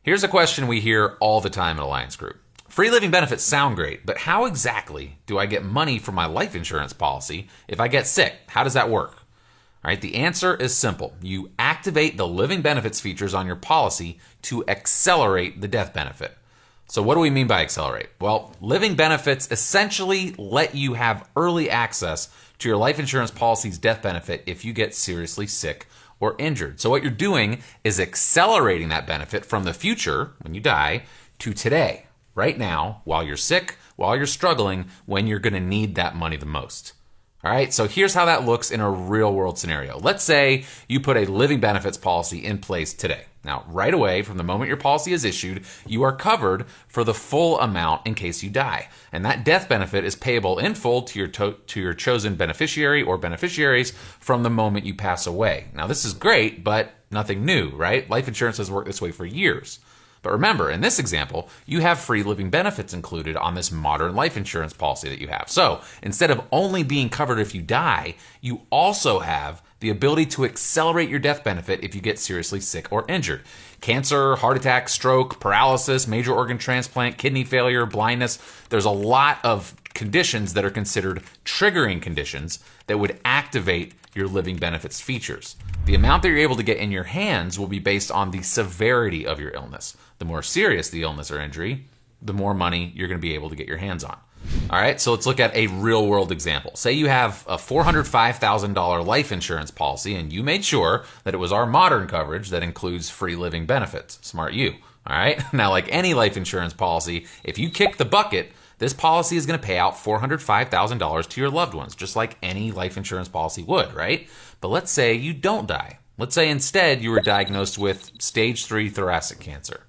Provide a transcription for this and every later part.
Here's a question we hear all the time at Alliance Group. Free living benefits sound great, but how exactly do I get money from my life insurance policy if I get sick? How does that work? All right, the answer is simple. You activate the living benefits features on your policy to accelerate the death benefit. So what do we mean by accelerate? Well, living benefits essentially let you have early access to your life insurance policy's death benefit if you get seriously sick or injured. So what you're doing is accelerating that benefit from the future, when you die, to today, right now, while you're sick, while you're struggling, when you're going to need that money the most. All right, so here's how that looks in a real world scenario. Let's say you put a living benefits policy in place today. Now, right away, from the moment your policy is issued, you are covered for the full amount in case you die. And that death benefit is payable in full to your chosen beneficiary or beneficiaries from the moment you pass away. Now, this is great, but nothing new, right? Life insurance has worked this way for years. But remember, in this example, you have free living benefits included on this modern life insurance policy that you have. So instead of only being covered if you die, you also have the ability to accelerate your death benefit if you get seriously sick or injured. Cancer, heart attack, stroke, paralysis, major organ transplant, kidney failure, blindness. There's a lot of conditions that are considered triggering conditions that would activate your living benefits features. The amount that you're able to get in your hands will be based on the severity of your illness. The more serious the illness or injury, the more money you're going to be able to get your hands on. All right, so let's look at a real world example. Say you have a $405,000 life insurance policy and you made sure that it was our modern coverage that includes free living benefits. Smart you. All right, now like any life insurance policy, if you kick the bucket, this policy is going to pay out $405,000 to your loved ones, just like any life insurance policy would, right? But let's say you don't die. Let's say instead you were diagnosed with stage 3 thoracic cancer.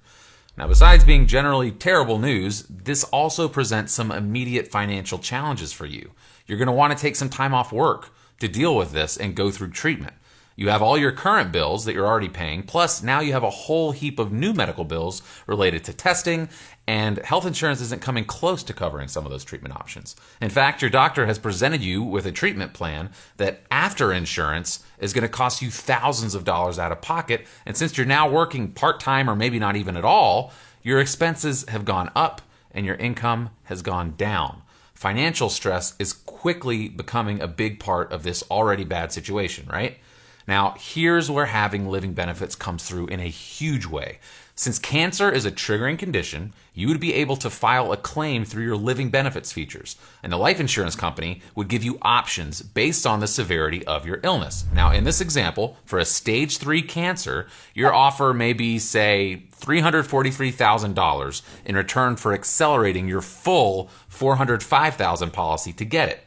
Now, besides being generally terrible news, this also presents some immediate financial challenges for you. You're going to want to take some time off work to deal with this and go through treatment. You have all your current bills that you're already paying, plus now you have a whole heap of new medical bills related to testing, and health insurance isn't coming close to covering some of those treatment options. In fact, your doctor has presented you with a treatment plan that after insurance is going to cost you thousands of dollars out of pocket, and since you're now working part-time or maybe not even at all, your expenses have gone up and your income has gone down. Financial stress is quickly becoming a big part of this already bad situation, right? Now, here's where having living benefits comes through in a huge way. Since cancer is a triggering condition, you would be able to file a claim through your living benefits features, and the life insurance company would give you options based on the severity of your illness. Now, in this example, for a stage 3 cancer, your offer may be, say, $343,000 in return for accelerating your full $405,000 policy to get it.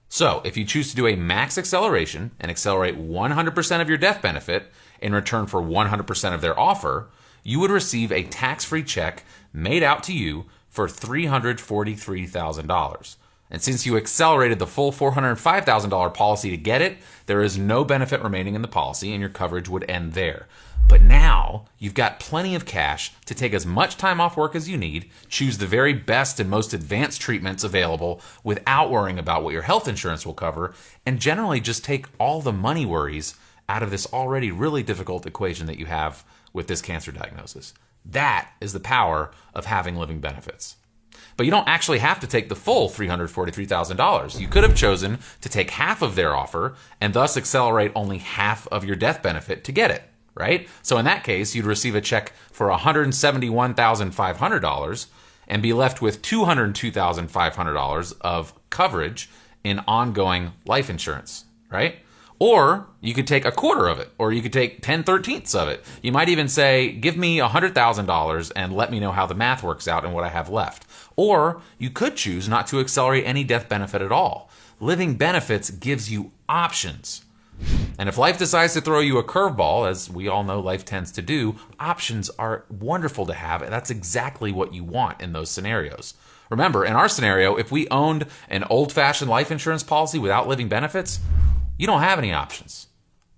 So, if you choose to do a max acceleration and accelerate 100% of your death benefit in return for 100% of their offer, you would receive a tax-free check made out to you for $343,000. And since you accelerated the full $405,000 policy to get it, there is no benefit remaining in the policy and your coverage would end there. But now you've got plenty of cash to take as much time off work as you need, choose the very best and most advanced treatments available without worrying about what your health insurance will cover, and generally just take all the money worries out of this already really difficult equation that you have with this cancer diagnosis. That is the power of having living benefits. But you don't actually have to take the full $343,000. You could have chosen to take half of their offer and thus accelerate only half of your death benefit to get it, right? So in that case, you'd receive a check for $171,500 and be left with $202,500 of coverage in ongoing life insurance, right? Or you could take a quarter of it, or you could take 10/13ths of it. You might even say, give me $100,000 and let me know how the math works out and what I have left. Or you could choose not to accelerate any death benefit at all. Living benefits gives you options. And if life decides to throw you a curveball, as we all know life tends to do, options are wonderful to have, and that's exactly what you want in those scenarios. Remember, in our scenario, if we owned an old-fashioned life insurance policy without living benefits, you don't have any options.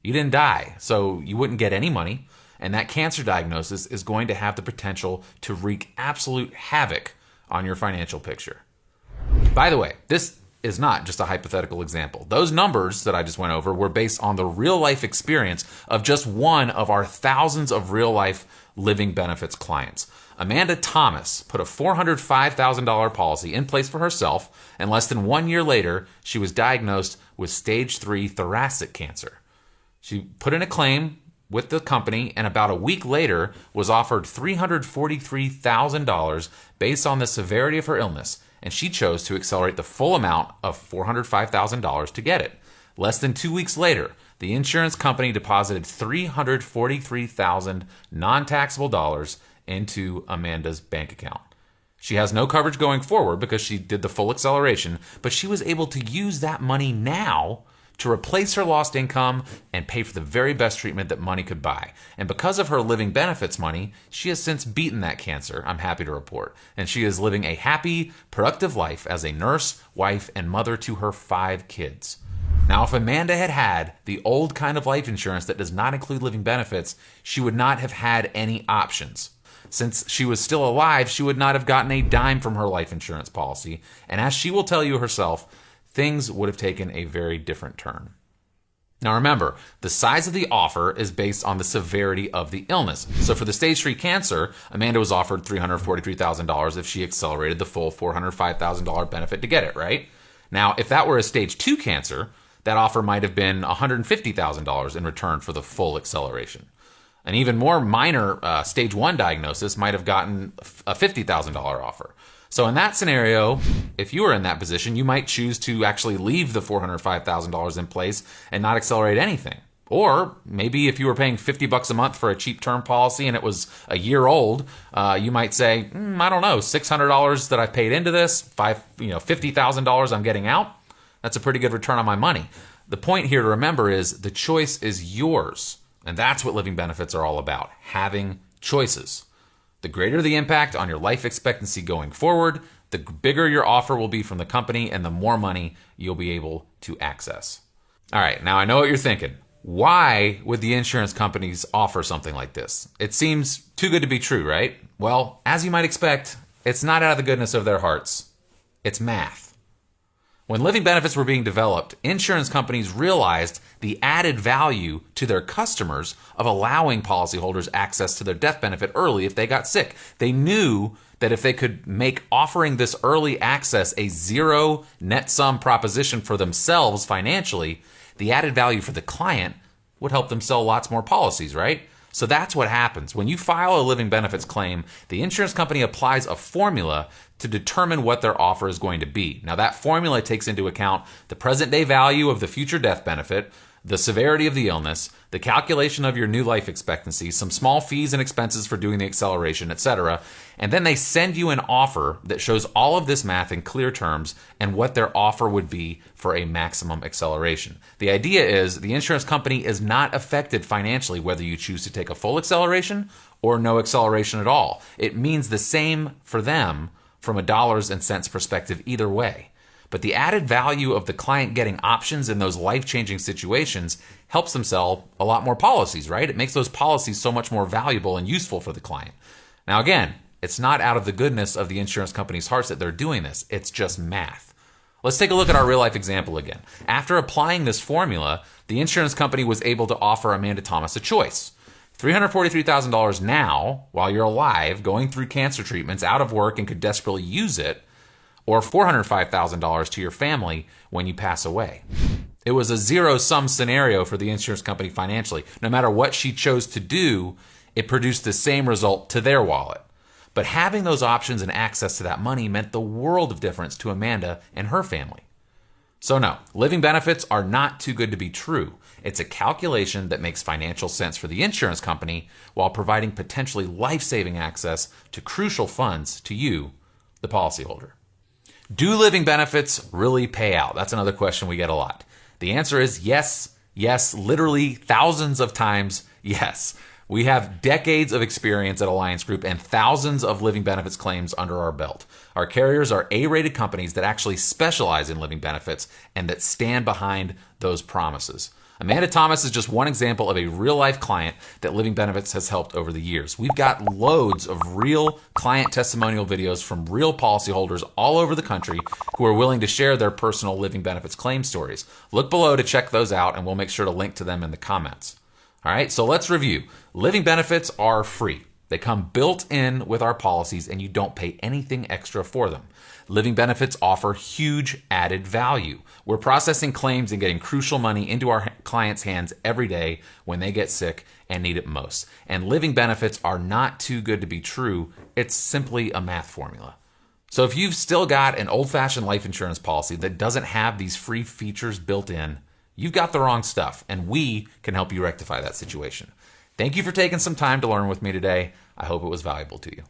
You didn't die, so you wouldn't get any money, and that cancer diagnosis is going to have the potential to wreak absolute havoc on your financial picture. By the way, this is not just a hypothetical example. Those numbers that I just went over were based on the real life experience of just one of our thousands of real life living benefits clients. Amanda Thomas put a $405,000 policy in place for herself, and less than 1 year later, she was diagnosed with stage 3 thoracic cancer. She put in a claim with the company, and about a week later was offered $343,000 based on the severity of her illness, and she chose to accelerate the full amount of $405,000 to get it. Less than 2 weeks later, the insurance company deposited $343,000 non-taxable dollars into Amanda's bank account. She has no coverage going forward because she did the full acceleration, but she was able to use that money now to replace her lost income and pay for the very best treatment that money could buy. And because of her living benefits money, she has since beaten that cancer, I'm happy to report. And she is living a happy, productive life as a nurse, wife, and mother to her 5 kids. Now, if Amanda had had the old kind of life insurance that does not include living benefits, she would not have had any options. Since she was still alive, she would not have gotten a dime from her life insurance policy. And as she will tell you herself, things would have taken a very different turn. Now remember, the size of the offer is based on the severity of the illness. So for the stage 3 cancer, Amanda was offered $343,000 if she accelerated the full $405,000 benefit to get it, right? Now, if that were a stage 2 cancer, that offer might have been $150,000 in return for the full acceleration. An even more minor stage 1 diagnosis might have gotten a $50,000 offer. So in that scenario, if you were in that position, you might choose to actually leave the $405,000 in place and not accelerate anything. Or maybe if you were paying $50 a month for a cheap term policy and it was a year old, you might say, I don't know, $600 that I paid into this, $50,000 I'm getting out. That's a pretty good return on my money. The point here to remember is the choice is yours. And that's what living benefits are all about, having choices. The greater the impact on your life expectancy going forward, the bigger your offer will be from the company and the more money you'll be able to access. All right, now I know what you're thinking. Why would the insurance companies offer something like this? It seems too good to be true, right? Well, as you might expect, it's not out of the goodness of their hearts. It's math. When living benefits were being developed, insurance companies realized the added value to their customers of allowing policyholders access to their death benefit early if they got sick. They knew that if they could make offering this early access a zero net sum proposition for themselves financially, the added value for the client would help them sell lots more policies, right? So that's what happens. When you file a living benefits claim, the insurance company applies a formula to determine what their offer is going to be. Now, that formula takes into account the present day value of the future death benefit, the severity of the illness, the calculation of your new life expectancy, some small fees and expenses for doing the acceleration, etc. And then they send you an offer that shows all of this math in clear terms and what their offer would be for a maximum acceleration. The idea is the insurance company is not affected financially whether you choose to take a full acceleration or no acceleration at all. It means the same for them from a dollars and cents perspective either way. But the added value of the client getting options in those life-changing situations helps them sell a lot more policies, right? It makes those policies so much more valuable and useful for the client. Now again, it's not out of the goodness of the insurance company's hearts that they're doing this. It's just math. Let's take a look at our real-life example again. After applying this formula, the insurance company was able to offer Amanda Thomas a choice. $343,000 now, while you're alive, going through cancer treatments, out of work, and could desperately use it, or $405,000 to your family when you pass away. It was a zero-sum scenario for the insurance company financially. No matter what she chose to do, it produced the same result to their wallet. But having those options and access to that money meant the world of difference to Amanda and her family. So no, living benefits are not too good to be true. It's a calculation that makes financial sense for the insurance company while providing potentially life-saving access to crucial funds to you, the policyholder. Do living benefits really pay out? That's another question we get a lot. The answer is yes, literally thousands of times yes. We have decades of experience at Alliance Group and thousands of living benefits claims under our belt. Our carriers are A-rated companies that actually specialize in living benefits and that stand behind those promises. Amanda Thomas is just one example of a real-life client that Living Benefits has helped over the years. We've got loads of real client testimonial videos from real policyholders all over the country who are willing to share their personal Living Benefits claim stories. Look below to check those out, and we'll make sure to link to them in the comments. All right, so let's review. Living Benefits are free. They come built in with our policies, and you don't pay anything extra for them. Living Benefits offer huge added value. We're processing claims and getting crucial money into our clients' hands every day when they get sick and need it most. And Living Benefits are not too good to be true. It's simply a math formula. So if you've still got an old-fashioned life insurance policy that doesn't have these free features built in, you've got the wrong stuff, and we can help you rectify that situation. Thank you for taking some time to learn with me today. I hope it was valuable to you.